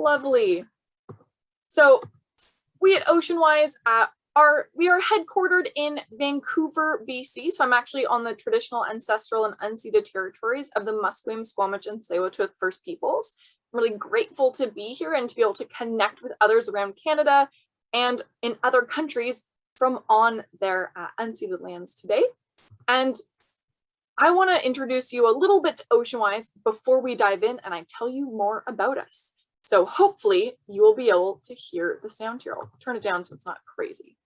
Lovely. So we at OceanWise we are headquartered in Vancouver, BC. So I'm actually on the traditional, ancestral, and unceded territories of the Musqueam, Squamish, and Tsleil-Waututh First Peoples. I'm really grateful to be here and to be able to connect with others around Canada and in other countries from on their unceded lands today. And I want to introduce you a little bit to OceanWise before we dive in and I tell you more about us. So hopefully you will be able to hear the sound here. I'll turn it down so it's not crazy.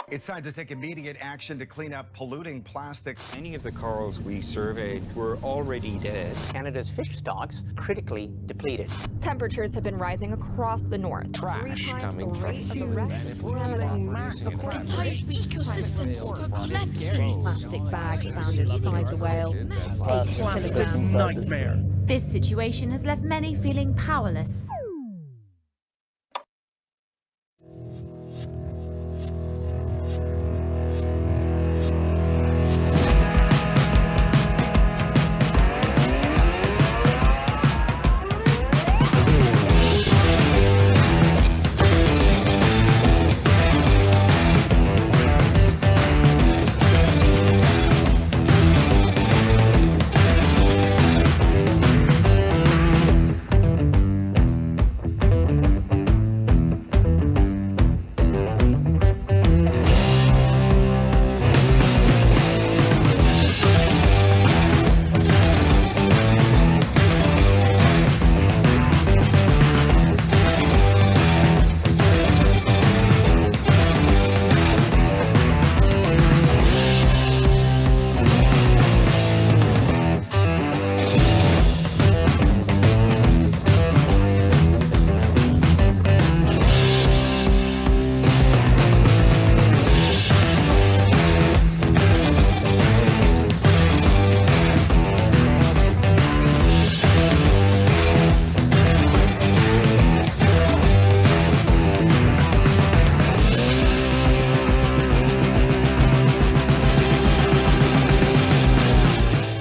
It's time to take immediate action to clean up polluting plastics. Many of the corals we surveyed were already dead. Canada's fish stocks critically depleted. Temperatures have been rising across the north. Trash coming from humans. Entire ecosystems are collapsing. Plastic bags found inside the whale. Plastic nightmare. This situation has left many feeling powerless.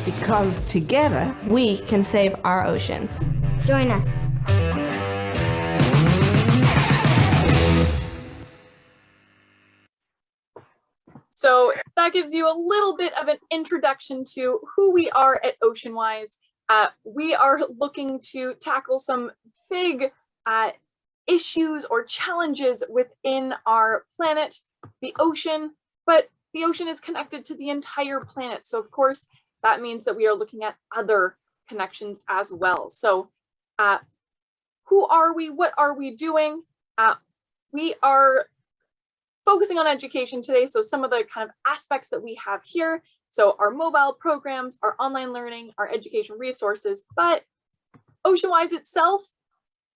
Because together, we can save our oceans. Join us. So that gives you a little bit of an introduction to who we are at OceanWise. We are looking to tackle some big issues or challenges within our planet, the ocean, but the ocean is connected to the entire planet. So of course, that means that we are looking at other connections as well. So who are we? What are we doing? We are focusing on education today. So some of the kind of aspects that we have here. So our mobile programs, our online learning, our education resources, but OceanWise itself,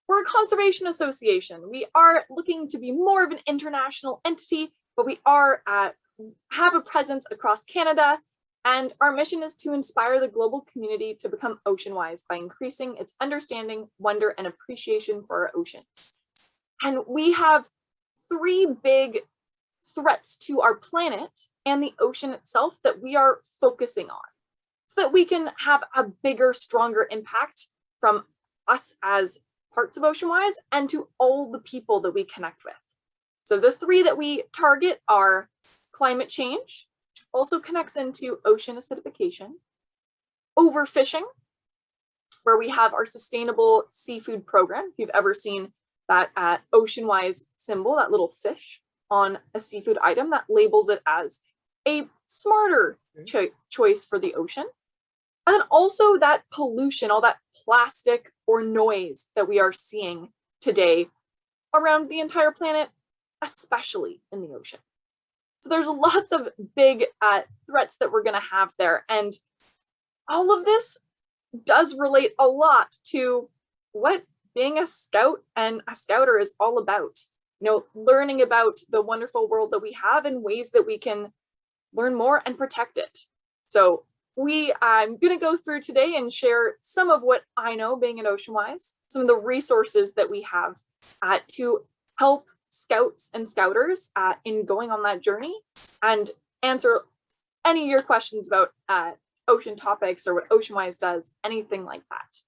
we're a conservation association. We are looking to be more of an international entity, but we are have a presence across Canada. And our mission is to inspire the global community to become OceanWise by increasing its understanding, wonder, and appreciation for our oceans. And we have three big threats to our planet and the ocean itself that we are focusing on so that we can have a bigger, stronger impact from us as parts of OceanWise and to all the people that we connect with. So the three that we target are climate change, also connects into ocean acidification, overfishing, where we have our sustainable seafood program. If you've ever seen that OceanWise symbol, that little fish on a seafood item, that labels it as a smarter choice for the ocean. And then also that pollution, all that plastic or noise that we are seeing today around the entire planet, especially in the ocean. So there's lots of big threats that we're going to have there. And all of this does relate a lot to what being a scout and a scouter is all about. You know, learning about the wonderful world that we have and ways that we can learn more and protect it. So I'm going to go through today and share some of what I know being at OceanWise, some of the resources that we have to help scouts and scouters in going on that journey and answer any of your questions about ocean topics or what OceanWise does, anything like that.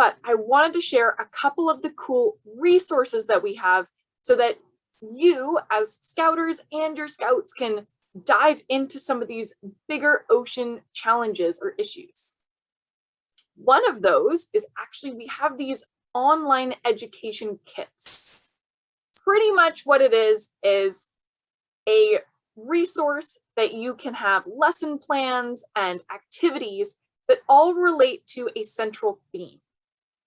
but I wanted to share a couple of the cool resources that we have so that you as scouters and your scouts can dive into some of these bigger ocean challenges or issues. One of those is actually we have these online education kits. Pretty much what it is a resource that you can have lesson plans and activities that all relate to a central theme.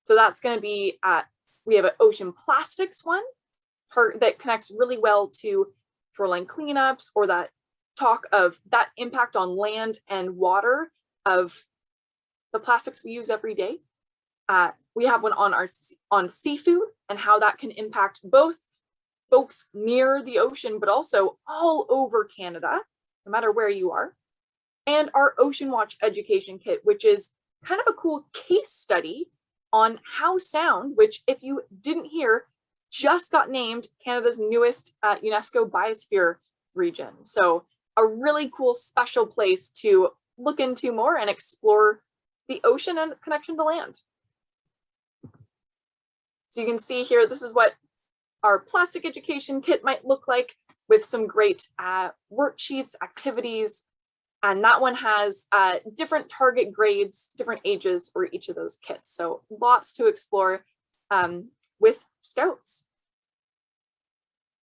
So that's going to be, we have an ocean plastics one that connects really well to shoreline cleanups, or that talk of that impact on land and water of the plastics we use every day. We have one on seafood and how that can impact both folks near the ocean, but also all over Canada, no matter where you are. And our Ocean Watch education kit, which is kind of a cool case study on how sound, which if you didn't hear, just got named Canada's newest UNESCO biosphere region. So a really cool special place to look into more and explore the ocean and its connection to land. So you can see here, this is what our plastic education kit might look like, with some great worksheets, activities, and that one has different target grades, different ages for each of those kits. So lots to explore with scouts.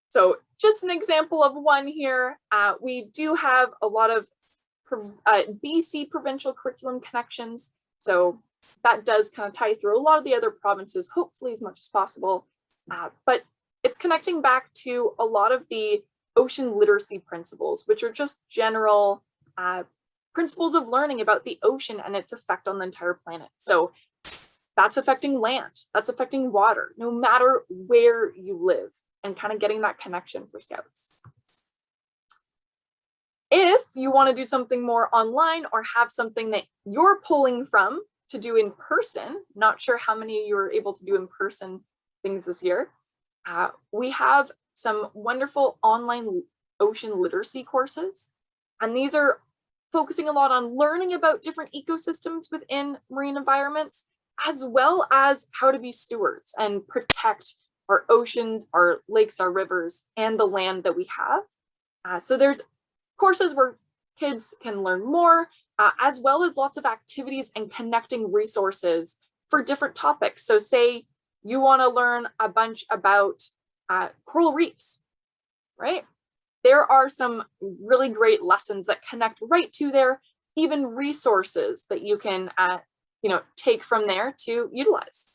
So just an example of one here. We do have a lot of BC provincial curriculum connections. So that does kind of tie through a lot of the other provinces, hopefully as much as possible. But it's connecting back to a lot of the ocean literacy principles, which are just general principles of learning about the ocean and its effect on the entire planet. So that's affecting land, that's affecting water, no matter where you live, and kind of getting that connection for scouts. If you want to do something more online or have something that you're pulling from to do in person, not sure how many you were able to do in person things this year, we have some wonderful online ocean literacy courses. And these are focusing a lot on learning about different ecosystems within marine environments, as well as how to be stewards and protect our oceans, our lakes, our rivers, and the land that we have. So there's courses where kids can learn more, as well as lots of activities and connecting resources for different topics. So say you want to learn a bunch about coral reefs, right? There are some really great lessons that connect right to there, even resources that you can take from there to utilize.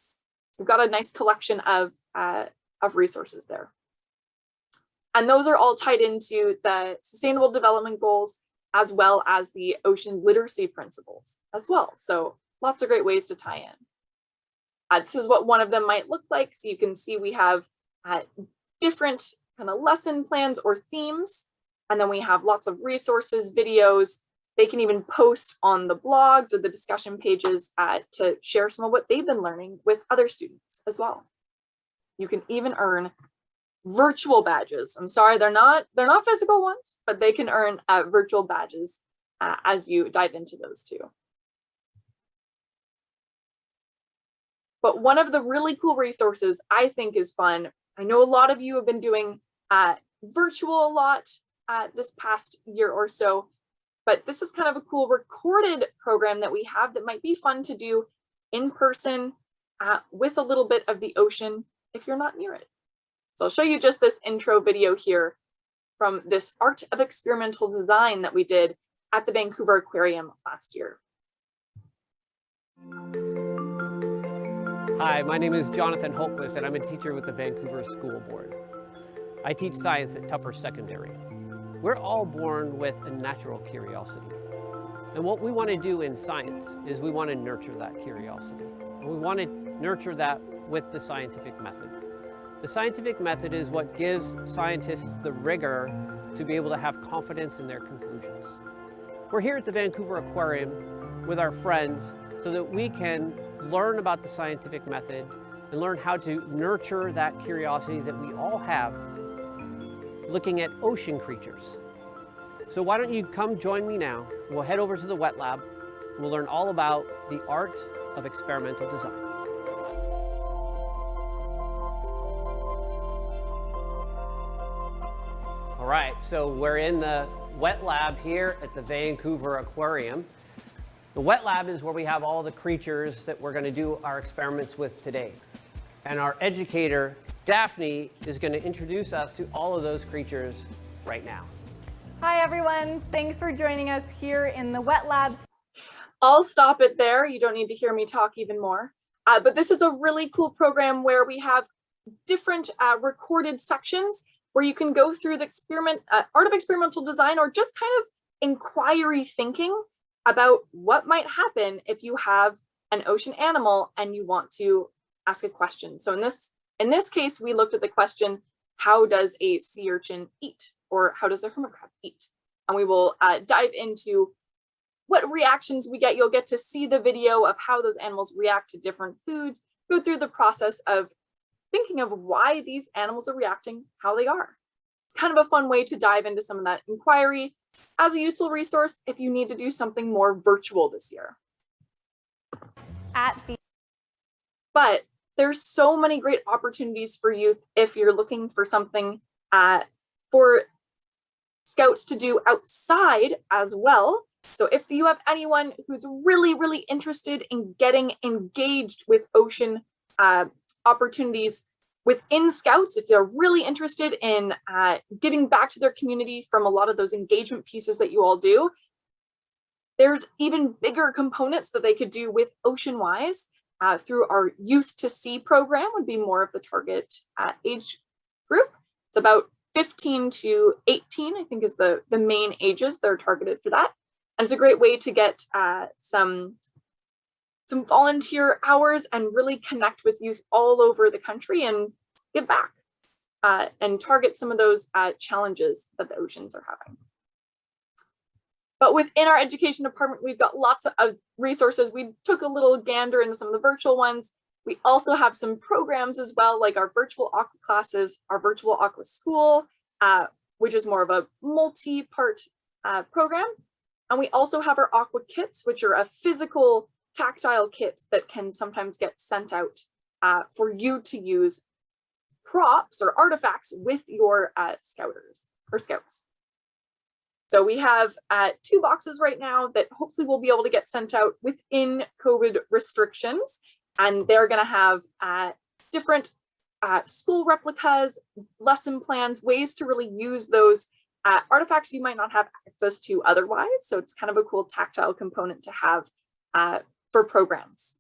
We've got a nice collection of resources there. And those are all tied into the Sustainable Development Goals, as well as the ocean literacy principles as well. So lots of great ways to tie in. This is what one of them might look like. So you can see we have different kind of lesson plans or themes, and then we have lots of resources, videos. They can even post on the blogs or the discussion pages to share some of what they've been learning with other students as well. You can even earn virtual badges. I'm sorry, they're not physical ones, but they can earn virtual badges as you dive into those too. But one of the really cool resources I think is fun, I know a lot of you have been doing virtual a lot this past year or so, but this is kind of a cool recorded program that we have that might be fun to do in person with a little bit of the ocean if you're not near it. So I'll show you just this intro video here from this Art of Experimental Design that we did at the Vancouver Aquarium last year. Hi, my name is Jonathan Holtquist, and I'm a teacher with the Vancouver School Board. I teach science at Tupper Secondary. We're all born with a natural curiosity. And what we want to do in science is we want to nurture that curiosity. And we want to nurture that with the scientific method. The scientific method is what gives scientists the rigor to be able to have confidence in their conclusions. We're here at the Vancouver Aquarium with our friends so that we can learn about the scientific method and learn how to nurture that curiosity that we all have looking at ocean creatures. So why don't you come join me now? We'll head over to the wet lab. We'll learn all about the art of experimental design. All right, so we're in the wet lab here at the Vancouver Aquarium. The wet lab is where we have all the creatures that we're going to do our experiments with today. And our educator, Daphne, is going to introduce us to all of those creatures right now. Hi everyone, thanks for joining us here in the wet lab. I'll stop it there. You don't need to hear me talk even more. But this is a really cool program where we have different recorded sections where you can go through the art of experimental design, or just kind of inquiry thinking about what might happen if you have an ocean animal and you want to ask a question. So in this case, we looked at the question, how does a sea urchin eat? Or how does a hermit crab eat? And we will dive into what reactions we get. You'll get to see the video of how those animals react to different foods, go through the process of thinking of why these animals are reacting how they are. It's kind of a fun way to dive into some of that inquiry as a useful resource if you need to do something more virtual this year. But there's so many great opportunities for youth if you're looking for something for Scouts to do outside as well. So if you have anyone who's really, really interested in getting engaged with ocean opportunities within Scouts, if they're really interested in giving back to their community from a lot of those engagement pieces that you all do, there's even bigger components that they could do with OceanWise through our Youth to Sea program would be more of the target age group. It's about 15 to 18, I think, is the main ages that are targeted for that. And it's a great way to get some volunteer hours and really connect with youth all over the country and give back and target some of those challenges that the oceans are having. But within our education department, we've got lots of resources. We took a little gander into some of the virtual ones. We also have some programs as well, like our virtual aqua classes, our virtual aqua school, which is more of a multi-part program. And we also have our aqua kits, which are a physical tactile kit that can sometimes get sent out for you to use props or artifacts with your scouters or scouts. So we have 2 boxes right now that hopefully will be able to get sent out within COVID restrictions. And they're going to have different school replicas, lesson plans, ways to really use those artifacts you might not have access to otherwise. So it's kind of a cool tactile component to have for programs.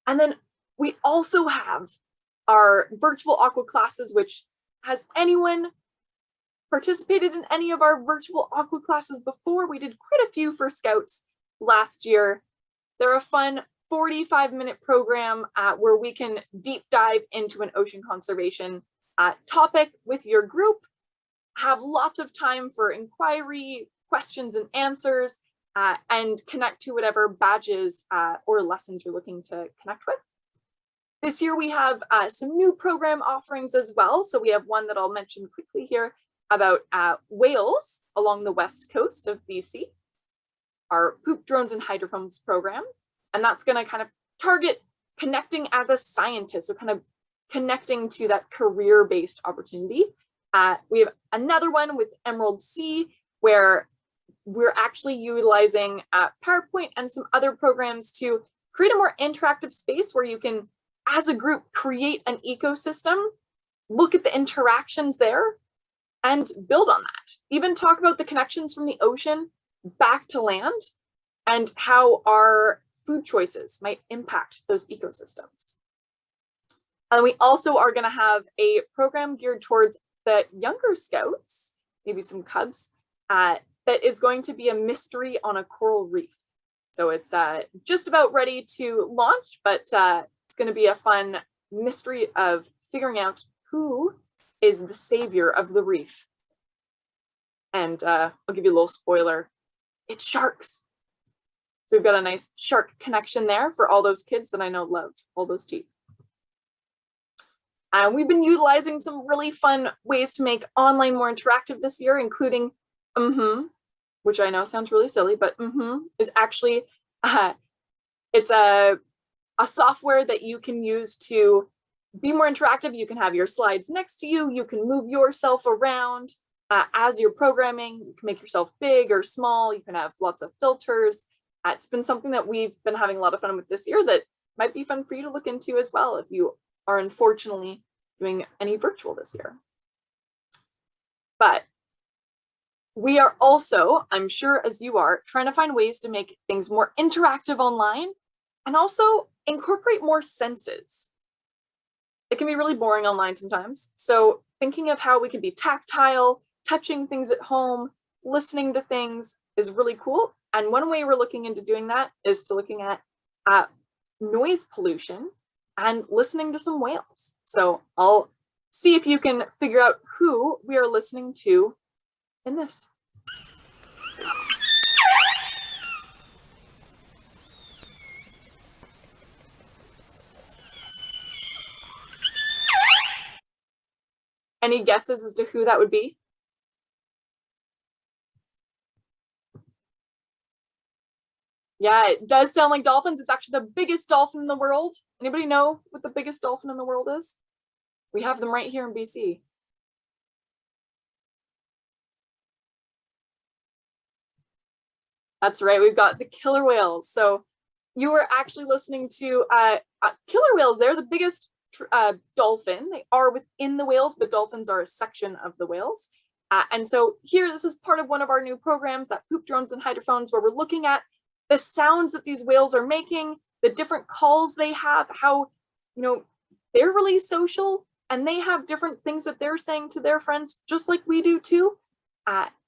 And then we also have our virtual aqua classes, which has anyone participated in any of our virtual aqua classes before? We did quite a few for Scouts last year. They're a fun 45-minute program where we can deep dive into an ocean conservation topic with your group, have lots of time for inquiry, questions and answers, and connect to whatever badges or lessons you're looking to connect with. This year we have some new program offerings as well. So we have one that I'll mention quickly here about whales along the west coast of BC, our Poop Drones and Hydrophones program. And that's going to kind of target connecting as a scientist, so kind of connecting to that career-based opportunity. We have another one with Emerald Sea, where we're actually utilizing PowerPoint and some other programs to create a more interactive space where you can, as a group, create an ecosystem, look at the interactions there, and build on that. Even talk about the connections from the ocean back to land and how our food choices might impact those ecosystems. And we also are going to have a program geared towards the younger Scouts, maybe some cubs, that is going to be a mystery on a coral reef. So it's just about ready to launch, but it's going to be a fun mystery of figuring out who is the savior of the reef. And I'll give you a little spoiler. It's sharks. So we've got a nice shark connection there for all those kids that I know love all those teeth. We've been utilizing some really fun ways to make online more interactive this year, including which I know sounds really silly, but is actually, it's a software that you can use to be more interactive. You can have your slides next to you. You can move yourself around as you're programming. You can make yourself big or small. You can have lots of filters. It's been something that we've been having a lot of fun with this year that might be fun for you to look into as well if you are unfortunately doing any virtual this year. But we are also, I'm sure as you are, trying to find ways to make things more interactive online and also incorporate more senses. It can be really boring online sometimes. So thinking of how we can be tactile, touching things at home, listening to things is really cool. And one way we're looking into doing that is to looking at noise pollution and listening to some whales. So I'll see if you can figure out who we are listening to in this. Any guesses as to who that would be? Yeah, it does sound like dolphins. It's actually the biggest dolphin in the world. Anybody know what the biggest dolphin in the world is? We have them right here in BC. That's right, we've got the killer whales. So you were actually listening to killer whales. They're the biggest dolphin. They are within the whales, but dolphins are a section of the whales. And so here, this is part of one of our new programs, that Poop Drones and Hydrophones, where we're looking at the sounds that these whales are making, the different calls they have, how, you know, they're really social and they have different things that they're saying to their friends, just like we do too.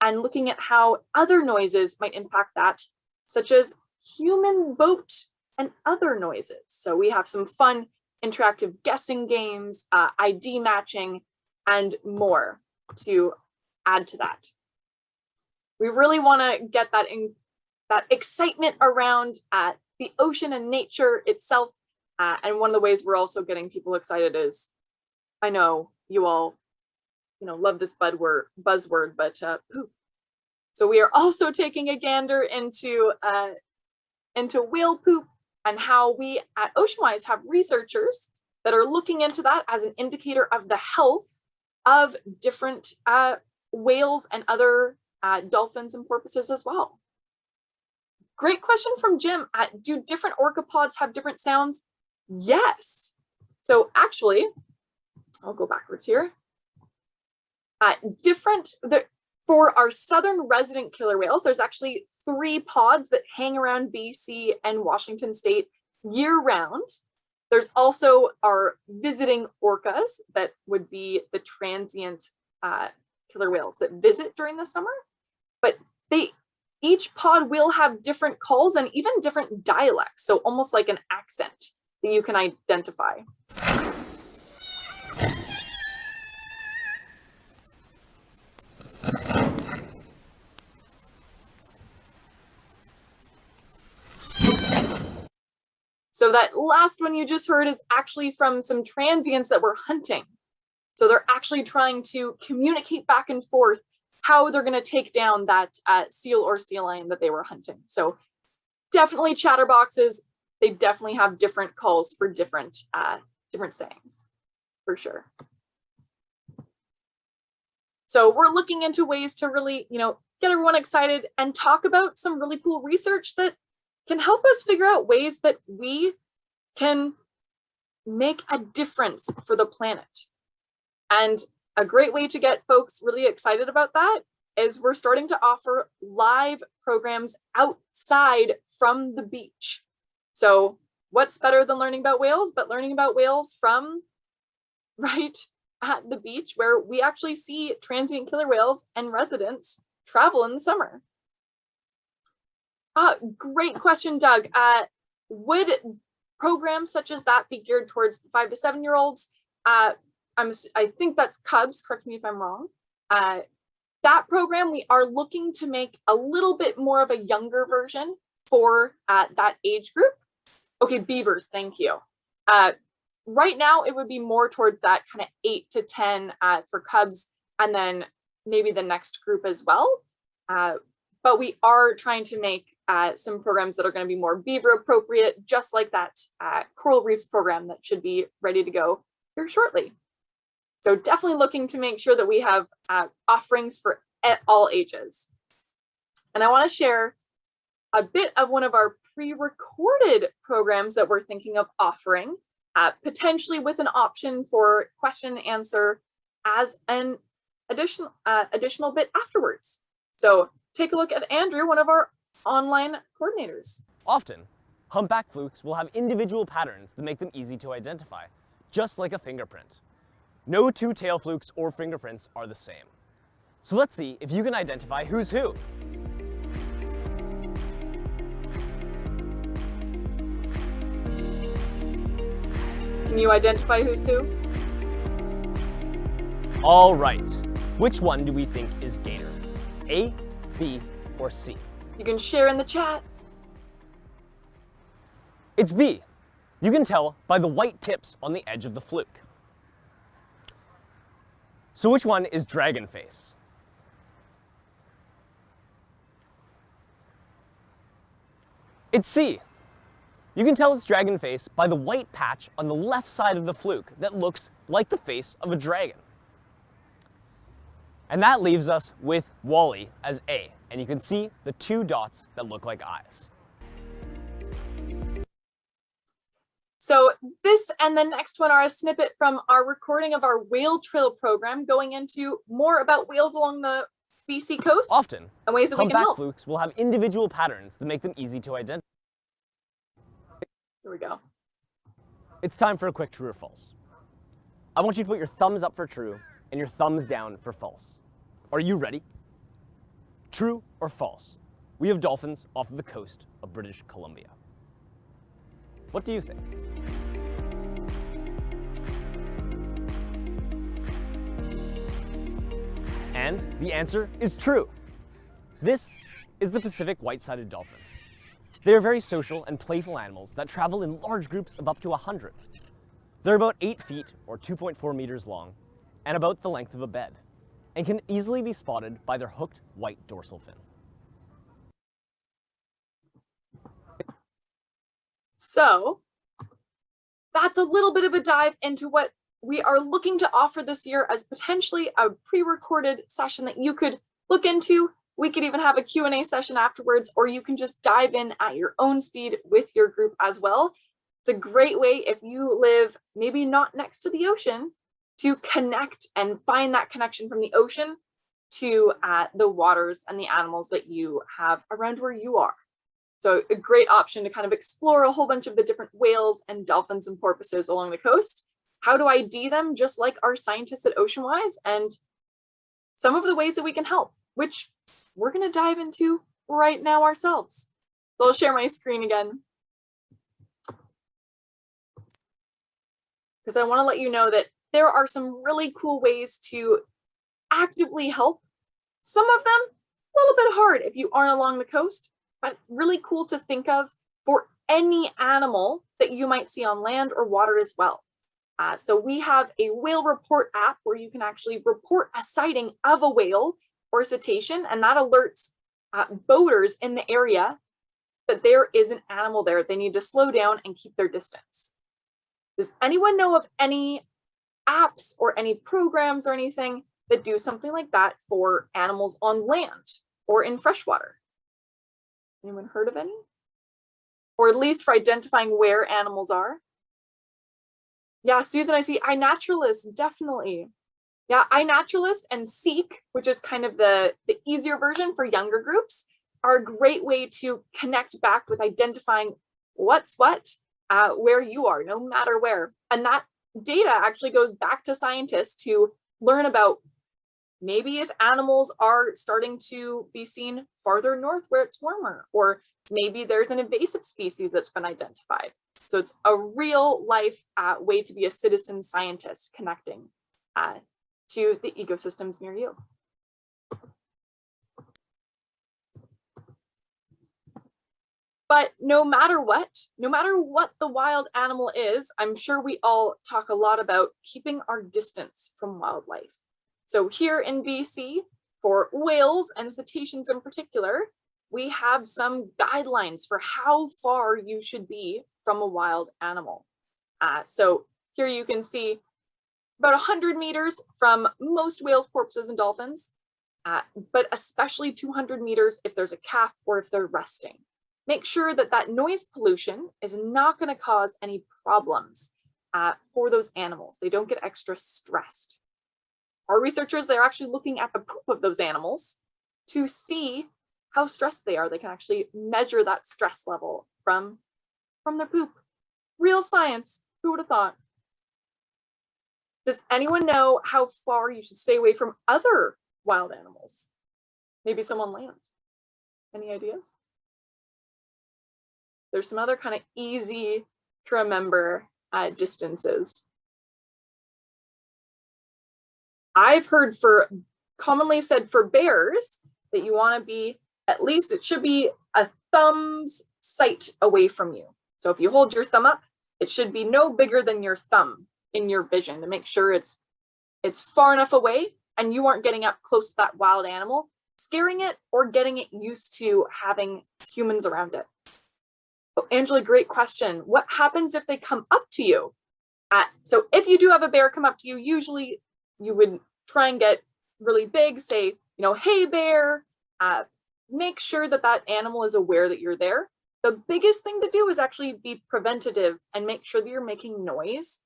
And looking at how other noises might impact that, such as human boat and other noises. So we have some fun interactive guessing games, ID matching, and more to add to that. We really want to get that excitement around the ocean and nature itself. And one of the ways we're also getting people excited is, I know you all, love this buzzword, but poop. So we are also taking a gander into whale poop and how we at Oceanwise have researchers that are looking into that as an indicator of the health of different whales and other dolphins and porpoises as well. Great question from Jim. Do different orcapods have different sounds? Yes. So actually, I'll go backwards here. For our southern resident killer whales, there's actually 3 pods that hang around BC and Washington State year round. There's also our visiting orcas that would be the transient killer whales that visit during the summer, but each pod will have different calls and even different dialects. So almost like an accent that you can identify. So that last one you just heard is actually from some transients that were hunting. So they're actually trying to communicate back and forth how they're going to take down that seal or sea lion that they were hunting. So definitely chatterboxes. They definitely have different calls for different sayings, for sure. So we're looking into ways to really, get everyone excited and talk about some really cool research that can help us figure out ways that we can make a difference for the planet. And a great way to get folks really excited about that is we're starting to offer live programs outside from the beach. So what's better than learning about whales, but learning about whales from right at the beach, where we actually see transient killer whales and residents travel in the summer. Great question, Doug. Would programs such as that be geared towards the 5 to 7 year olds? I think that's Cubs, correct me if I'm wrong. That program, we are looking to make a little bit more of a younger version for that age group. Okay, Beavers, thank you. Right now, it would be more towards that kind of 8 to 10 for Cubs, and then maybe the next group as well. But we are trying to make some programs that are going to be more beaver appropriate, just like that Coral Reefs program that should be ready to go here shortly. So definitely looking to make sure that we have offerings for all ages. And I want to share a bit of one of our pre-recorded programs that we're thinking of offering, potentially with an option for question and answer as an additional bit afterwards. So take a look at Andrew, one of our online coordinators. Often, humpback flukes will have individual patterns that make them easy to identify, just like a fingerprint. No two tail flukes or fingerprints are the same. So let's see if you can identify who's who. Can you identify who's who? All right, which one do we think is gator? A, B, or C? You can share in the chat. It's B. You can tell by the white tips on the edge of the fluke. So which one is dragon face? It's C. You can tell it's dragon face by the white patch on the left side of the fluke that looks like the face of a dragon. And that leaves us with Wally as A, and you can see the two dots that look like eyes. So this and the next one are a snippet from our recording of our whale trail program, going into more about whales along the BC coast. Often, and ways that we can humpback help. flukes will have individual patterns that make them easy to identify. Here we go. It's time for a quick true or false. I want you to put your thumbs up for true and your thumbs down for false. Are you ready? True or false? We have dolphins off of the coast of British Columbia. What do you think? And the answer is true. This is the Pacific white-sided dolphin. They are very social and playful animals that travel in large groups of up to 100. They're about 8 feet or 2.4 meters long and about the length of a bed, and can easily be spotted by their hooked white dorsal fin. So that's a little bit of a dive into what we are looking to offer this year as potentially a pre-recorded session that you could look into. We could even have a Q&A session afterwards, or you can just dive in at your own speed with your group as well. It's a great way if you live maybe not next to the ocean to connect and find that connection from the ocean to the waters and the animals that you have around where you are. So a great option to kind of explore a whole bunch of the different whales and dolphins and porpoises along the coast. How to ID them, just like our scientists at OceanWise, and some of the ways that we can help, which we're going to dive into right now ourselves. So I'll share my screen again, because I want to let you know that there are some really cool ways to actively help. Some of them a little bit hard if you aren't along the coast, but really cool to think of for any animal that you might see on land or water as well. So we have a whale report app where you can actually report a sighting of a whale or cetacean, and that alerts boaters in the area that there is an animal there. They need to slow down and keep their distance. Does anyone know of any apps or any programs or anything that do something like that for animals on land or in freshwater? Anyone heard of any? Or at least for identifying where animals are? Yeah, Susan, I see iNaturalist, definitely. Yeah, iNaturalist and Seek, which is kind of the easier version for younger groups, are a great way to connect back with identifying what's what, where you are, no matter where. And that data actually goes back to scientists to learn about maybe if animals are starting to be seen farther north where it's warmer, or maybe there's an invasive species that's been identified. So it's a real life way to be a citizen scientist, connecting to the ecosystems near you. But no matter what the wild animal is, I'm sure we all talk a lot about keeping our distance from wildlife. So here in BC, for whales and cetaceans in particular, we have some guidelines for how far you should be from a wild animal. So here you can see about 100 meters from most whale corpses and dolphins, but especially 200 meters if there's a calf or if they're resting. Make sure that that noise pollution is not going to cause any problems for those animals. They don't get extra stressed. Our researchers, they're actually looking at the poop of those animals to see how stressed they are. They can actually measure that stress level from their poop. Real science, who would have thought? Does anyone know how far you should stay away from other wild animals? Maybe some on land. Any ideas? There's some other kind of easy to remember distances. I've heard commonly said for bears that you want to be, at least it should be a thumb's sight away from you. So if you hold your thumb up, it should be no bigger than your thumb in your vision to make sure it's far enough away and you aren't getting up close to that wild animal, scaring it or getting it used to having humans around it. Oh, Angela, great question. What happens if they come up to you? So if you do have a bear come up to you, usually you would try and get really big, say, hey bear, make sure that that animal is aware that you're there. The biggest thing to do is actually be preventative and make sure that you're making noise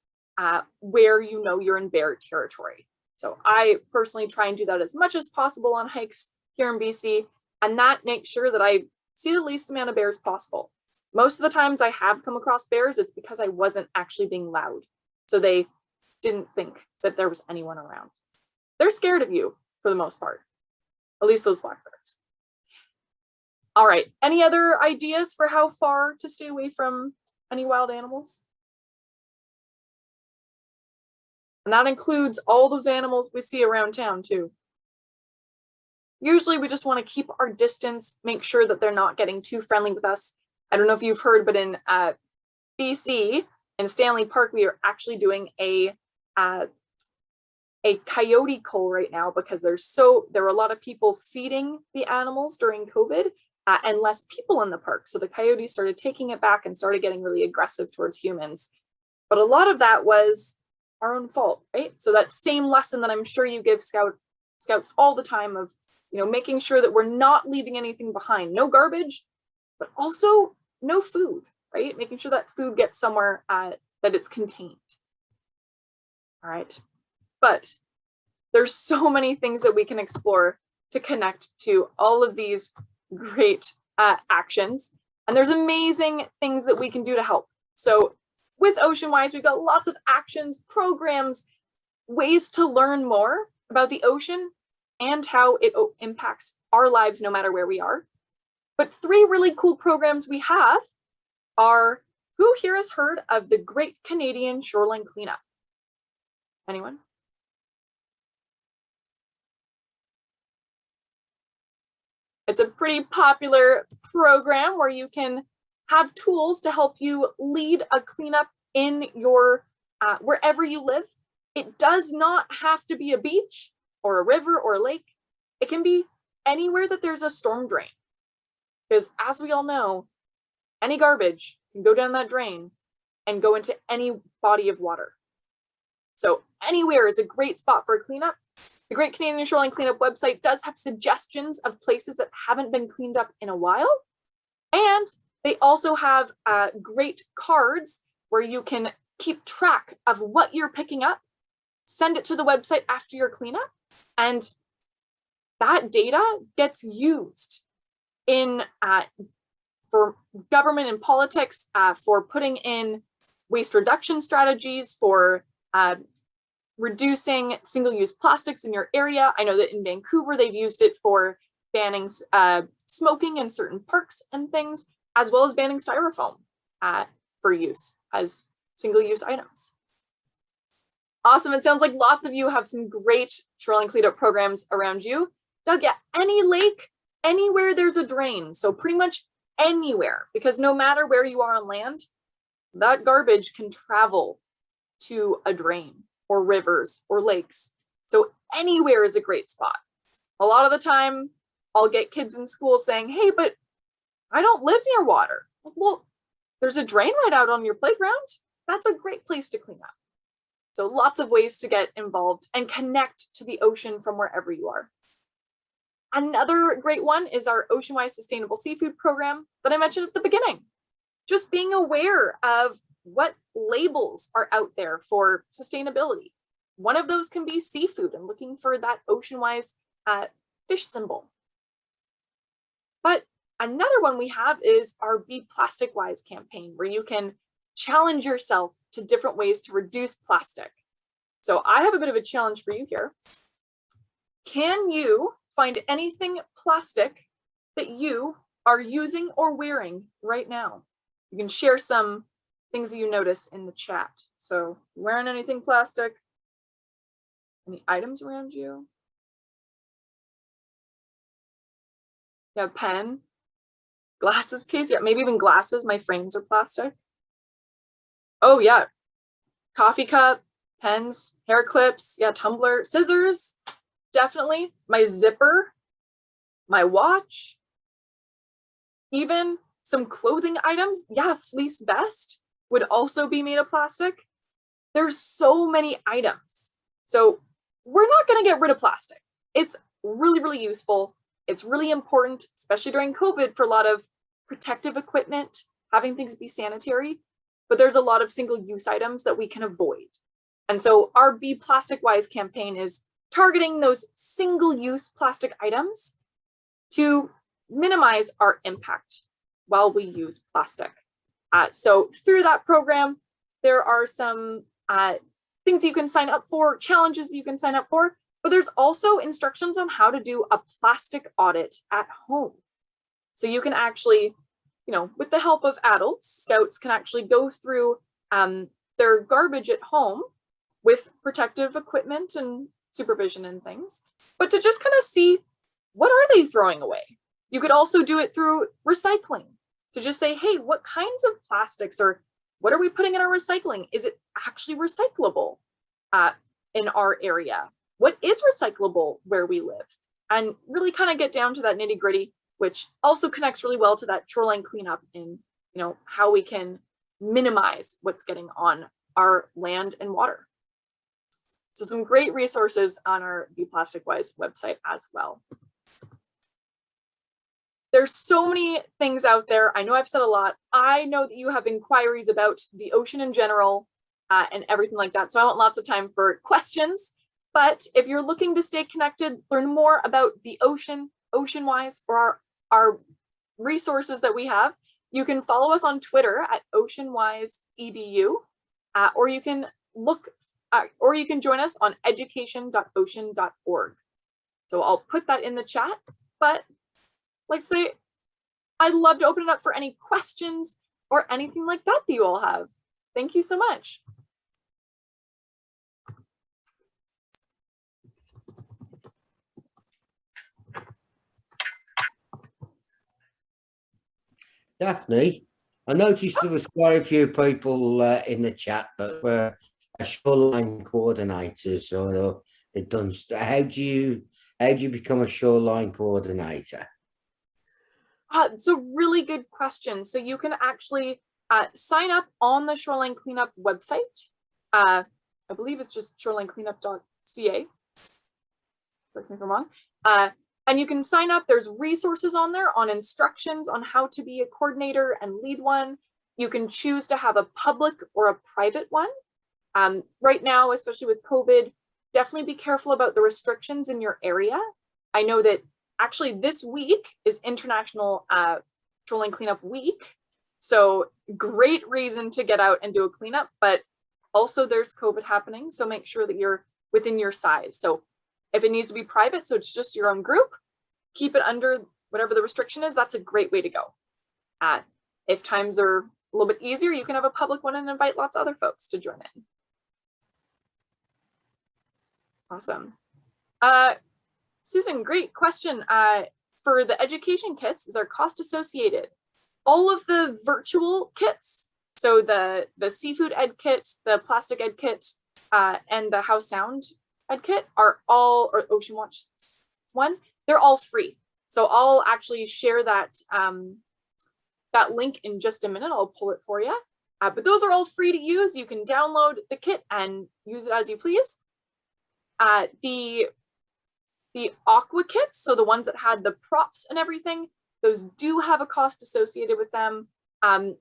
where you know you're in bear territory. So I personally try and do that as much as possible on hikes here in BC, and that makes sure that I see the least amount of bears possible. Most of the times I have come across bears, it's because I wasn't actually being loud. So they didn't think that there was anyone around. They're scared of you for the most part, at least those black bears. All right, any other ideas for how far to stay away from any wild animals? And that includes all those animals we see around town too. Usually we just want to keep our distance, make sure that they're not getting too friendly with us. I don't know if you've heard, but in BC, in Stanley Park, we are actually doing a coyote cull right now because there are a lot of people feeding the animals during COVID and less people in the park. So the coyotes started taking it back and started getting really aggressive towards humans. But a lot of that was our own fault, right? So that same lesson that I'm sure you give scouts all the time of, making sure that we're not leaving anything behind, no garbage, but also no food, right? Making sure that food gets somewhere that it's contained. All right, but there's so many things that we can explore to connect to all of these great actions. And there's amazing things that we can do to help. So with OceanWise, we've got lots of actions, programs, ways to learn more about the ocean and how it impacts our lives no matter where we are. But 3 really cool programs we have are, who here has heard of the Great Canadian Shoreline Cleanup? Anyone? It's a pretty popular program where you can have tools to help you lead a cleanup in your, wherever you live. It does not have to be a beach or a river or a lake. It can be anywhere that there's a storm drain. Because as we all know, any garbage can go down that drain and go into any body of water. So anywhere is a great spot for a cleanup. The Great Canadian Shoreline Cleanup website does have suggestions of places that haven't been cleaned up in a while. And they also have great cards where you can keep track of what you're picking up, send it to the website after your cleanup, and that data gets used in for government and politics, for putting in waste reduction strategies, for reducing single-use plastics in your area. I know that in Vancouver, they've used it for banning smoking in certain parks and things, as well as banning styrofoam for use as single-use items. Awesome. It sounds like lots of you have some great shoreline cleanup programs around you. Doug, yeah, any lake, anywhere there's a drain. So pretty much anywhere, because no matter where you are on land, that garbage can travel to a drain or rivers or lakes. So anywhere is a great spot. A lot of the time I'll get kids in school saying, hey, but I don't live near water. Well, there's a drain right out on your playground. That's a great place to clean up. So lots of ways to get involved and connect to the ocean from wherever you are. Another great one is our Oceanwise Sustainable Seafood Program that I mentioned at the beginning. Just being aware of what labels are out there for sustainability. One of those can be seafood and looking for that Oceanwise fish symbol. But another one we have is our Be Plastic Wise campaign, where you can challenge yourself to different ways to reduce plastic. So I have a bit of a challenge for you here. Can you find anything plastic that you are using or wearing right now? You can share some things that you notice in the chat. So wearing anything plastic? Any items around you? Yeah, pen, glasses case. Yeah, maybe even glasses. My frames are plastic. Oh yeah, coffee cup, pens, hair clips. Yeah, tumbler, scissors, definitely. My zipper, my watch, even some clothing items. Yeah, fleece vest would also be made of plastic. There's so many items. So we're not going to get rid of plastic. It's really, really useful. It's really important, especially during COVID, for a lot of protective equipment, having things be sanitary, but there's a lot of single-use items that we can avoid. And so our Be Plastic Wise campaign is targeting those single-use plastic items to minimize our impact while we use plastic. So through that program, there are some things you can sign up for, challenges you can sign up for, but there's also instructions on how to do a plastic audit at home. So you can actually, with the help of adults, scouts can actually go through their garbage at home with protective equipment and supervision and things, but to just kind of see, what are they throwing away? You could also do it through recycling, to just say, hey, what kinds of plastics, or what are we putting in our recycling? Is it actually recyclable in our area? What is recyclable where we live? And really kind of get down to that nitty gritty, which also connects really well to that shoreline cleanup in, how we can minimize what's getting on our land and water. So some great resources on our Be Plastic Wise website as well. There's so many things out there. I know I've said a lot. I know that you have inquiries about the ocean in general and everything like that. So I want lots of time for questions. But if you're looking to stay connected, learn more about the ocean, Oceanwise, or our resources that we have, you can follow us on Twitter at OceanwiseEDU, or you can join us on education.ocean.org. So I'll put that in the chat, but like I say, I'd love to open it up for any questions or anything like that you all have. Thank you so much. Daphne, I noticed there was quite a few people in the chat that were shoreline coordinators, or they've done. How do you become a shoreline coordinator? It's a really good question. So you can actually sign up on the Shoreline Cleanup website. I believe it's just shorelinecleanup.ca. Correct me if I'm wrong. And you can sign up. There's resources on there on instructions on how to be a coordinator and lead one. You can choose to have a public or a private one. Right now, especially with COVID, definitely be careful about the restrictions in your area. I know that actually this week is International Shoreline Cleanup Week. So great reason to get out and do a cleanup, but also there's COVID happening. So make sure that you're within your size. So if it needs to be private, so it's just your own group, keep it under whatever the restriction is. That's a great way to go. If times are a little bit easier, you can have a public one and invite lots of other folks to join in. Awesome. Susan, great question. For the education kits, is there cost associated? All of the virtual kits, so the seafood ed kit, the plastic ed kit, and the How Sound ed kit are all, or Ocean Watch one, they're all free. So I'll actually share that that link in just a minute. I'll pull it for you. But those are all free to use. You can download the kit and use it as you please. The Aqua kits, so the ones that had the props and everything, those do have a cost associated with them. I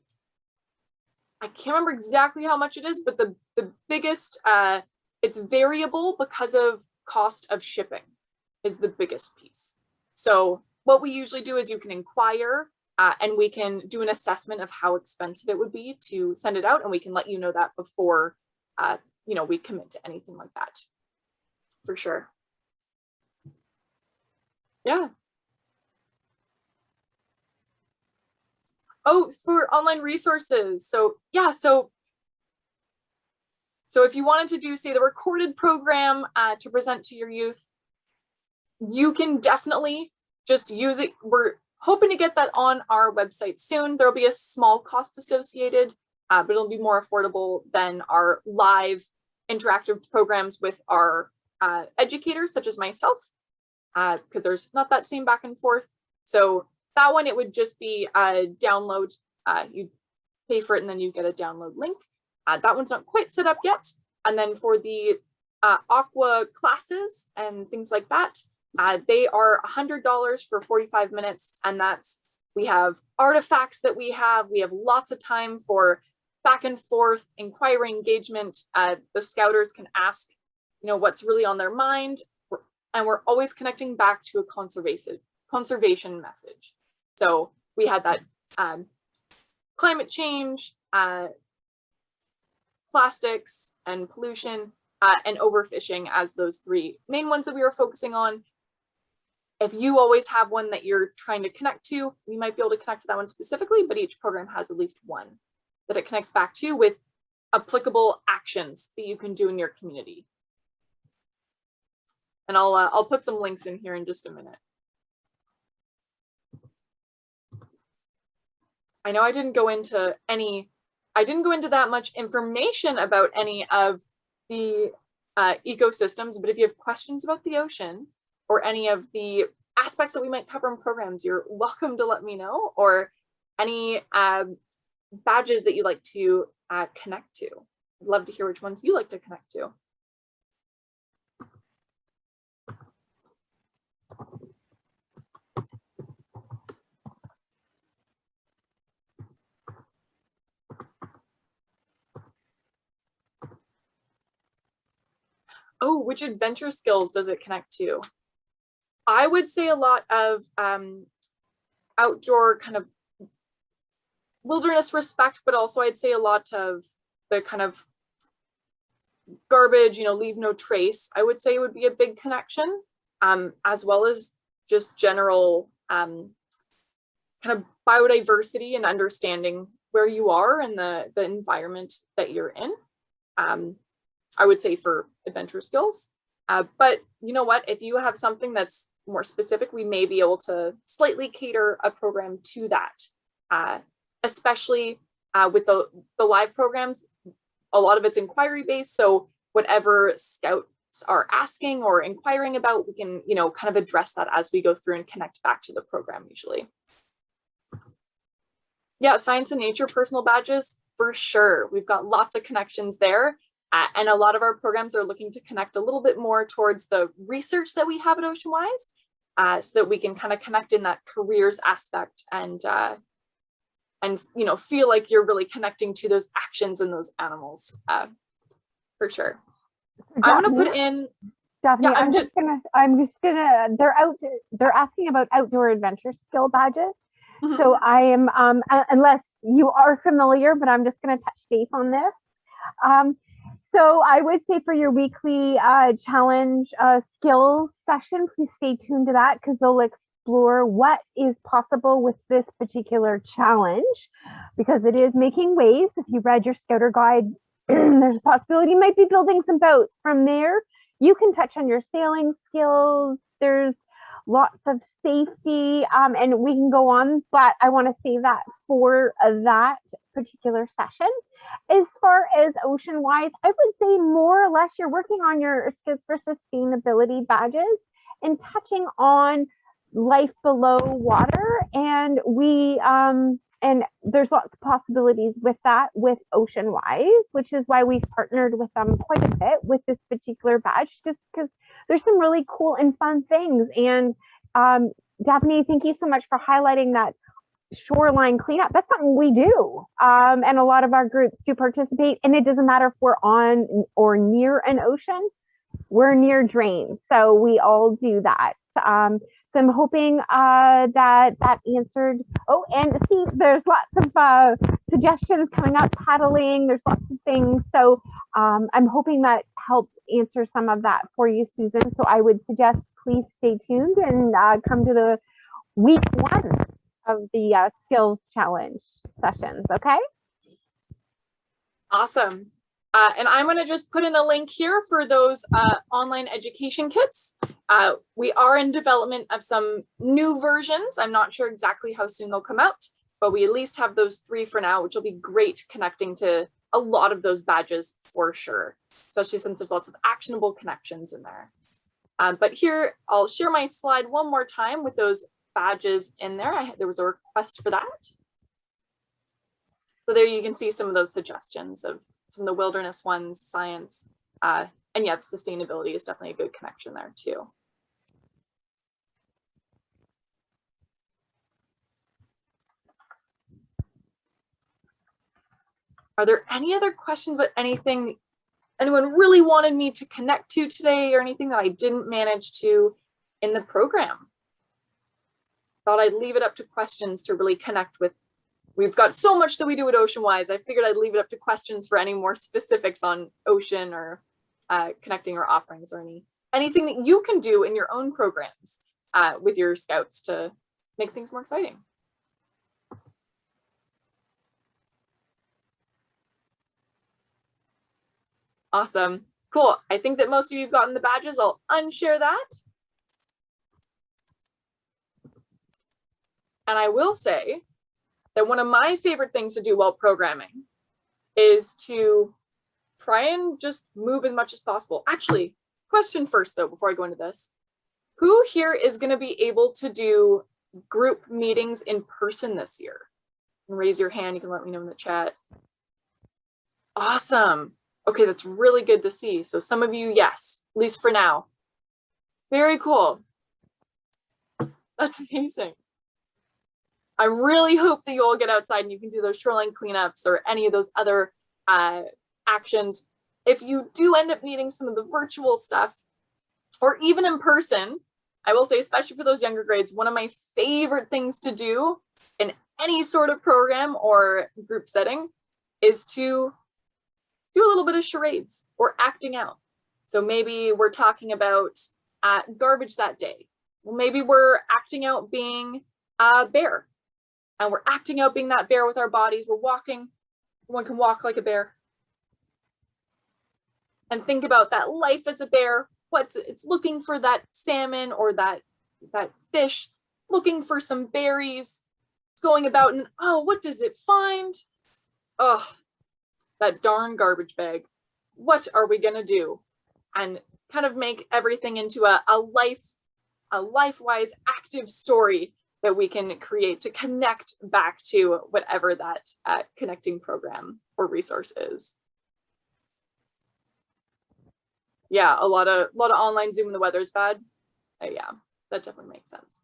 can't remember exactly how much it is, but the biggest, it's variable because of cost of shipping is the biggest piece. So what we usually do is you can inquire and we can do an assessment of how expensive it would be to send it out, and we can let you know that before we commit to anything like that, for sure. Yeah. Oh, for online resources. So yeah, so if you wanted to do, say, the recorded program to present to your youth, you can definitely just use it. We're hoping to get that on our website soon. There'll be a small cost associated, but it'll be more affordable than our live interactive programs with our educators, such as myself, because there's not that same back and forth. So that one, it would just be a download. You pay for it and then you get a download link. That one's not quite set up yet. And then for the Aqua classes and things like that, they are $100 for 45 minutes. And we have artifacts that we have lots of time for back and forth, inquiry, engagement. The Scouters can ask, what's really on their mind. And we're always connecting back to a conservation message. So we had that climate change, plastics and pollution, and overfishing as those three main ones that we were focusing on. If you always have one that you're trying to connect to, we might be able to connect to that one specifically, but each program has at least one that it connects back to with applicable actions that you can do in your community. And I'll put some links in here in just a minute. I know I didn't go into that much information about any of the ecosystems, but if you have questions about the ocean or any of the aspects that we might cover in programs, you're welcome to let me know, or any badges that you'd like to connect to. I'd love to hear which ones you like to connect to. Oh, which adventure skills does it connect to? I would say a lot of outdoor kind of wilderness respect, but also I'd say a lot of the kind of garbage, leave no trace, I would say would be a big connection, as well as just general kind of biodiversity and understanding where you are and the environment that you're in. I would say for adventure skills, but you know what, if you have something that's more specific, we may be able to slightly cater a program to that, especially with the live programs. A lot of it's inquiry based, so whatever Scouts are asking or inquiring about, we can kind of address that as we go through and connect back to the program usually. Yeah, science and nature personal badges, for sure. We've got lots of connections there. And a lot of our programs are looking to connect a little bit more towards the research that we have at OceanWise, so that we can kind of connect in that careers aspect and feel like you're really connecting to those actions and those animals, for sure. I want to put in Daphne, yeah, I'm just gonna they're asking about outdoor adventure skill badges. Mm-hmm. So I am unless you are familiar, but I'm just gonna touch base on this. So I would say for your weekly challenge skills session, please stay tuned to that, because they'll explore what is possible with this particular challenge, because it is making waves. If you read your Scouter guide, there's a possibility you might be building some boats. From there, you can touch on your sailing skills. There's lots of safety, and we can go on, but I want to save that for that particular session. As far as OceanWise, I would say more or less you're working on your skills for sustainability badges and touching on life below water. And we And there's lots of possibilities with that with OceanWise, which is why we've partnered with them quite a bit with this particular badge, just because there's some really cool and fun things. And Daphne, thank you so much for highlighting that shoreline cleanup. That's something we do. And a lot of our groups do participate, and it doesn't matter if we're on or near an ocean, we're near drains. So we all do that. So I'm hoping that answered. Oh, and see, there's lots of suggestions coming up, paddling, there's lots of things. So I'm hoping that helped answer some of that for you, Susan. So I would suggest please stay tuned and come to the week 1 of the skills challenge sessions, okay? Awesome. And I'm going to just put in a link here for those online education kits. We are in development of some new versions. I'm not sure exactly how soon they'll come out, but we at least have those 3 for now, which will be great connecting to a lot of those badges for sure, especially since there's lots of actionable connections in there. But here, I'll share my slide one more time with those badges in there. There was a request for that. So there you can see some of those suggestions of some of the wilderness ones, science, and yeah, sustainability is definitely a good connection there too. Are there any other questions about anything anyone really wanted me to connect to today, or anything that I didn't manage to in the program? Thought I'd leave it up to questions to really connect with. We've got so much that we do at OceanWise. I figured I'd leave it up to questions for any more specifics on ocean or connecting or offerings, or anything that you can do in your own programs with your scouts to make things more exciting. Awesome. Cool. I think that most of you have gotten the badges. I'll unshare that. And I will say that one of my favorite things to do while programming is to try and just move as much as possible. Actually, question first though, before I go into this. Who here is going to be able to do group meetings in person this year? Raise your hand. You can let me know in the chat. Awesome. Okay, that's really good to see. So some of you, yes, at least for now. Very cool. That's amazing. I really hope that you all get outside and you can do those shoreline cleanups or any of those other actions. If you do end up needing some of the virtual stuff, or even in person, I will say, especially for those younger grades, one of my favorite things to do in any sort of program or group setting is to do a little bit of charades or acting out. So maybe we're talking about garbage that day. Well, maybe we're acting out being a bear, and we're acting out being that bear with our bodies. We're walking. One can walk like a bear. And think about that life as a bear. It's looking for that salmon or that fish, looking for some berries. It's going about and, oh, what does it find? Oh, that darn garbage bag. What are we gonna do? And kind of make everything into a life-wise active story that we can create to connect back to whatever that connecting program or resource is. Yeah, a lot of online Zoom when the weather's bad. Yeah, that definitely makes sense.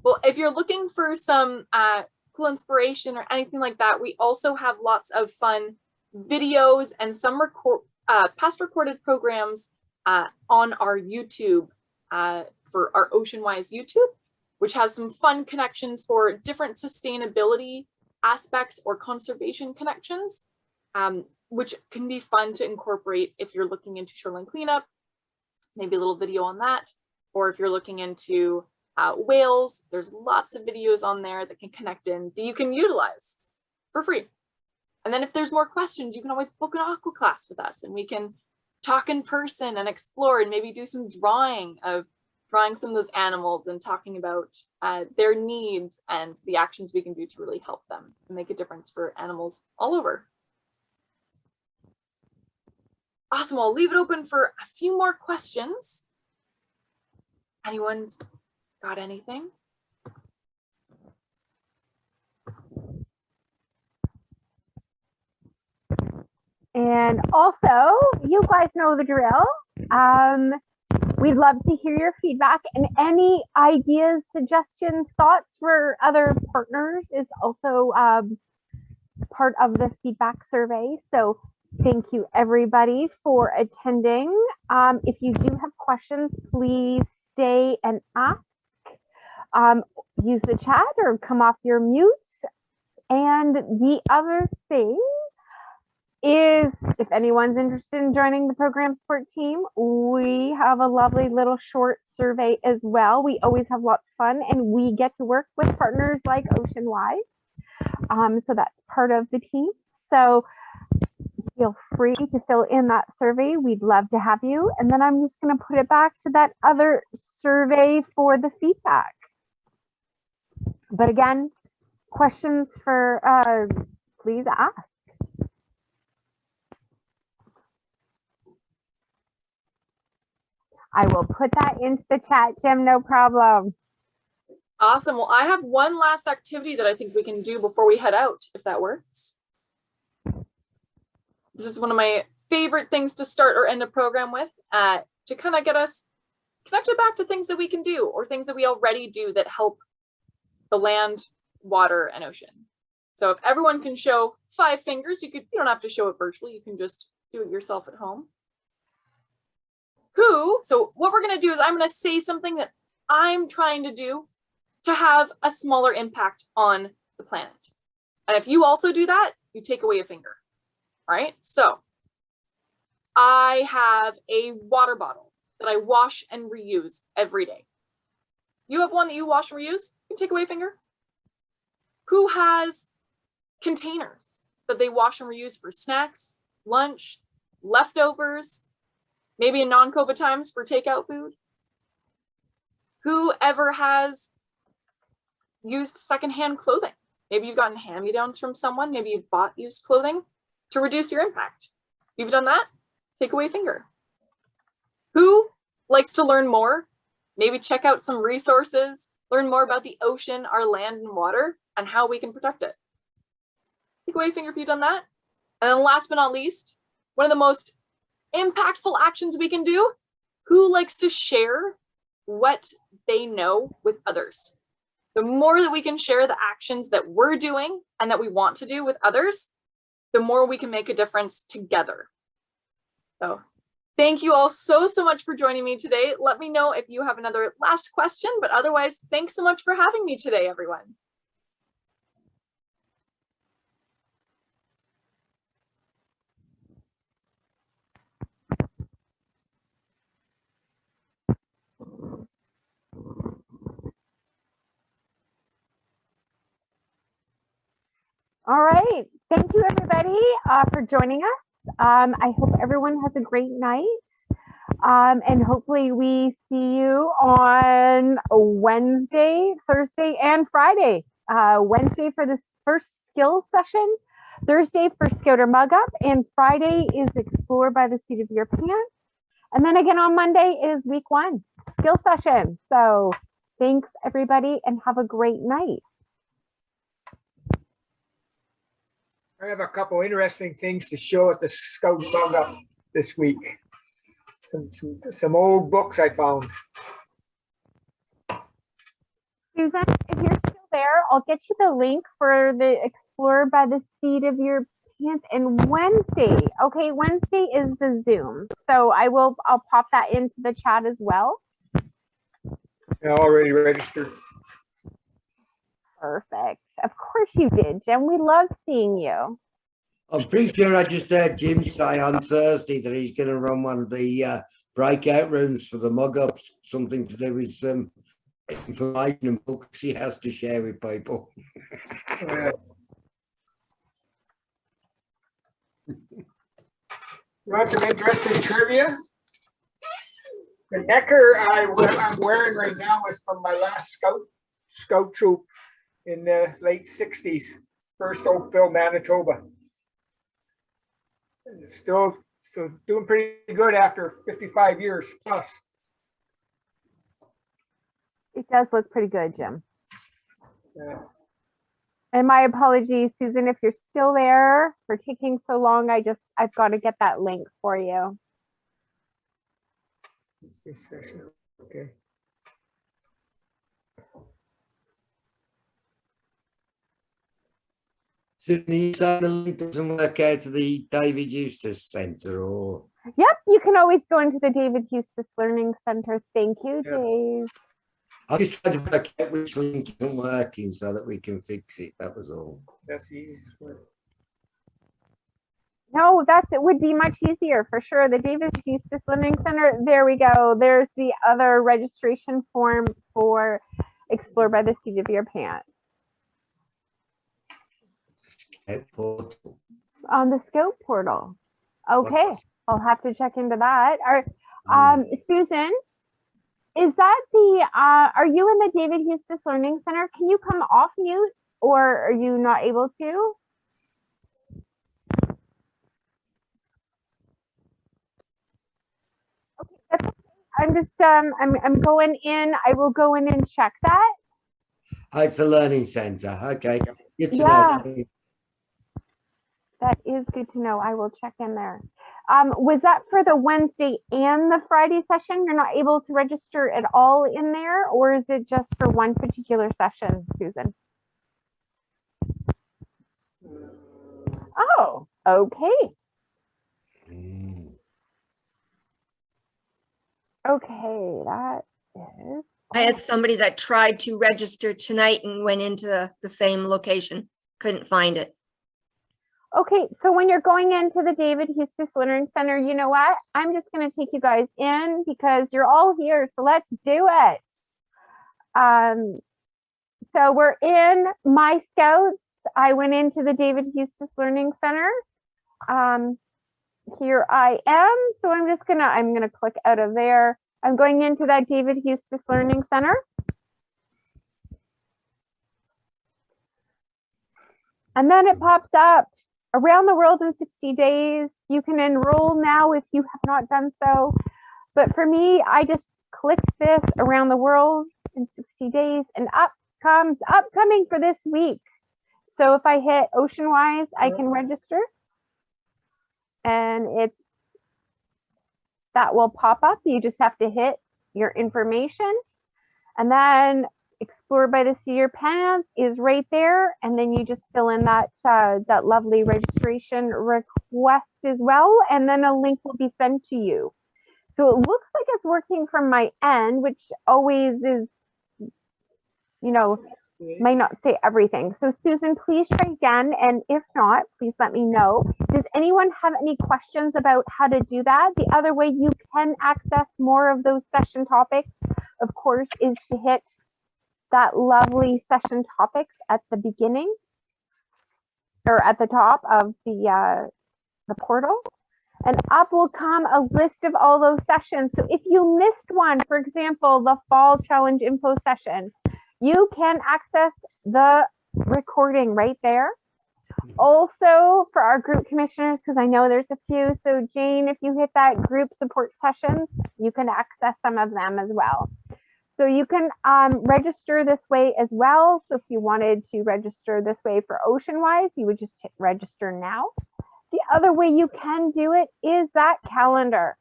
Well, if you're looking for some cool inspiration or anything like that, we also have lots of fun videos and some past recorded programs on our YouTube for our OceanWise YouTube, which has some fun connections for different sustainability aspects or conservation connections, which can be fun to incorporate if you're looking into shoreline cleanup, maybe a little video on that, or if you're looking into whales, there's lots of videos on there that can connect in that you can utilize for free. And then if there's more questions, you can always book an aqua class with us and we can talk in person and explore and maybe do some drawing some of those animals and talking about their needs and the actions we can do to really help them and make a difference for animals all over. Awesome, I'll leave it open for a few more questions. Anyone's got anything? And also, you guys know the drill. We'd love to hear your feedback, and any ideas, suggestions, thoughts for other partners is also part of the feedback survey. So thank you everybody for attending. If you do have questions, please stay and ask. Use the chat or come off your mute. And the other thing is, if anyone's interested in joining the program support team, we have a lovely little short survey as well. We always have lots of fun, and we get to work with partners like OceanWise. So that's part of the team. So feel free to fill in that survey. We'd love to have you. And then I'm just going to put it back to that other survey for the feedback. But again, questions for, please ask. I will put that into the chat, Jim, no problem. Awesome. Well, I have one last activity that I think we can do before we head out, if that works. This is one of my favorite things to start or end a program with, to kind of get us connected back to things that we can do or things that we already do that help the land, water, and ocean. So if everyone can show 5 fingers, you don't have to show it virtually. You can just do it yourself at home. So what we're going to do is I'm going to say something that I'm trying to do to have a smaller impact on the planet. And if you also do that, you take away a finger. All right. So I have a water bottle that I wash and reuse every day. You have one that you wash and reuse, you take away a finger. Who has containers that they wash and reuse for snacks, lunch, leftovers, maybe in non-COVID times for takeout food? Who ever has used secondhand clothing? Maybe you've gotten hand-me-downs from someone. Maybe you've bought used clothing to reduce your impact. You've done that? Take away a finger. Who likes to learn more? Maybe check out some resources, learn more about the ocean, our land and water, and how we can protect it. Take away a finger if you've done that. And then last but not least, one of the most impactful actions we can do, who likes to share what they know with others? The more that we can share the actions that we're doing and that we want to do with others, the more we can make a difference together. So thank you all so much for joining me today. Let me know if you have another last question, but otherwise, thanks so much for having me today, everyone. All right. Thank you, everybody, for joining us. I hope everyone has a great night. And hopefully we see you on Wednesday, Thursday, and Friday. Wednesday for the first skills session, Thursday for Scouter Mug Up, and Friday is Explore by the Seat of Your Pants. And then again on Monday is week 1, skill session. So thanks, everybody, and have a great night. I have a couple interesting things to show at the Scout Mug Up this week. Some old books I found. Susan, if you're still there, I'll get you the link for the Explore by the Seat of Your Pants. And Wednesday, okay, Wednesday is the Zoom. So I'll pop that into the chat as well. I already registered. Perfect. Of course you did, Jim. We love seeing you. I'm pretty sure I just heard Jim say on Thursday that he's going to run one of the breakout rooms for the mug ups, something to do with some information and books he has to share with people. You want some interesting trivia? The necker I'm wearing right now is from my last scout troop in the late 60s, first Oakville, Manitoba. And still doing pretty good after 55 years plus. It does look pretty good, Jim. Yeah. And my apologies, Susan, if you're still there for taking so long. I've got to get that link for you. It's this session. Okay. Susan, you saying the link doesn't work out to the David Eustace Centre, or? Yep, you can always go into the David Eustace Learning Center. Thank you, Dave. I just tried to work out which link isn't working so that we can fix it. That was all. That's the easiest way. No, it would be much easier for sure. The David Eustace Learning Center, there we go. There's the other registration form for Explore by the Seat of Your Pants. Portal. On the Scout portal. Okay, I'll have to check into that. Susan, is that are you in the David Eustace Learning Center? Can you come off mute, or are you not able to? Okay, that's okay. I'm just I'm going in. I will go in and check that. Oh, it's a learning center. Okay. Good to Yeah. know. That is good to know. I will check in there. Was that for the Wednesday and the Friday session? You're not able to register at all in there, or is it just for one particular session, Susan? Oh, okay. Okay, that is. I had somebody that tried to register tonight and went into the same location, couldn't find it. Okay, so when you're going into the David Eustace Learning Center, you know what? I'm just going to take you guys in because you're all here, so let's do it. So we're in My Scouts. I went into the David Eustace Learning Center. Here I am, so I'm gonna click out of there. I'm going into that David Eustace Learning Center. And then it pops up. Around the World in 60 Days. You can enroll now if you have not done so. But for me, I just clicked this Around the World in 60 Days, and up comes upcoming for this week. So if I hit Oceanwise, I can register. And that will pop up. You just have to hit your information. And then Explore by the Seat of Your Pants is right there, and then you just fill in that lovely registration request as well, and then a link will be sent to you. So it looks like it's working from my end, which always is, may not say everything. So Susan, please try again, and if not, please let me know. Does anyone have any questions about how to do that? The other way you can access more of those session topics, of course, is to hit that lovely session topics at the beginning or at the top of the portal, and up will come a list of all those sessions. So if you missed one, for example, the Fall Challenge Info session, you can access the recording right there. Also for our group commissioners, because I know there's a few. So Jane, if you hit that group support sessions, you can access some of them as well. So you can register this way as well. So if you wanted to register this way for Oceanwise, you would just hit register now. The other way you can do it is that calendar.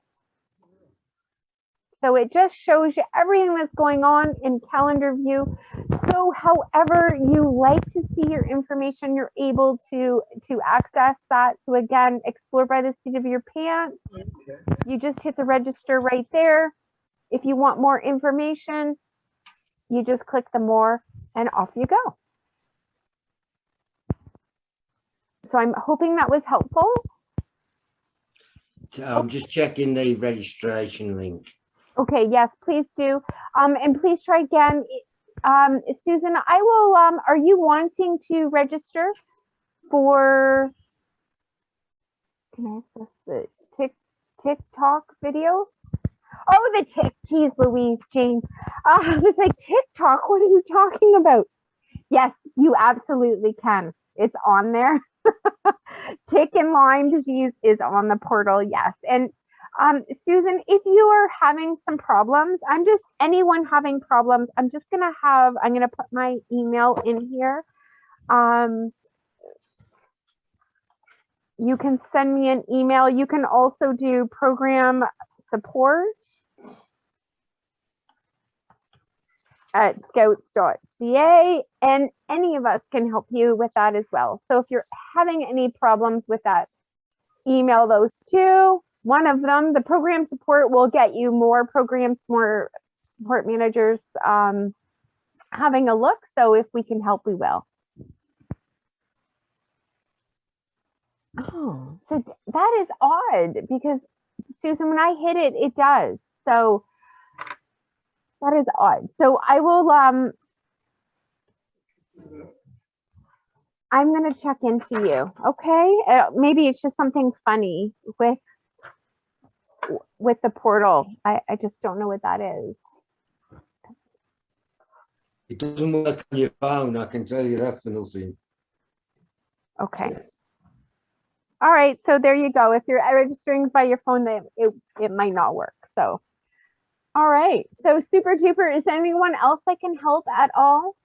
So it just shows you everything that's going on in calendar view. So however you like to see your information, you're able to access that. So again, Explore by the Seat of Your Pants. You just hit the register right there. If you want more information, you just click the more and off you go. So I'm hoping that was helpful. So I'm just checking the registration link. Okay, yes, please do. And please try again. Susan, I will, are you wanting to register for, can I access the TikTok video? Oh, the geez, Louise, Jane. I was like, TikTok, what are you talking about? Yes, you absolutely can. It's on there. Tick and Lyme disease is on the portal, yes. And Susan, if you are having some problems, anyone having problems, I'm gonna put my email in here. You can send me an email. You can also do program support at scouts.ca, and any of us can help you with that as well. So if you're having any problems with that, email those two. One of them, the program support, will get you more programs, more support managers having a look. So if we can help, we will. Oh, so that is odd because Susan, when I hit it, it does. So that is odd. So I will, I'm going to check into you. Okay. Maybe it's just something funny with the portal. I just don't know what that is. It doesn't work on your phone, I can tell you that for nothing. Okay. All right, so there you go. If you're registering by your phone, then it might not work. So, all right. So super duper. Is anyone else I can help at all?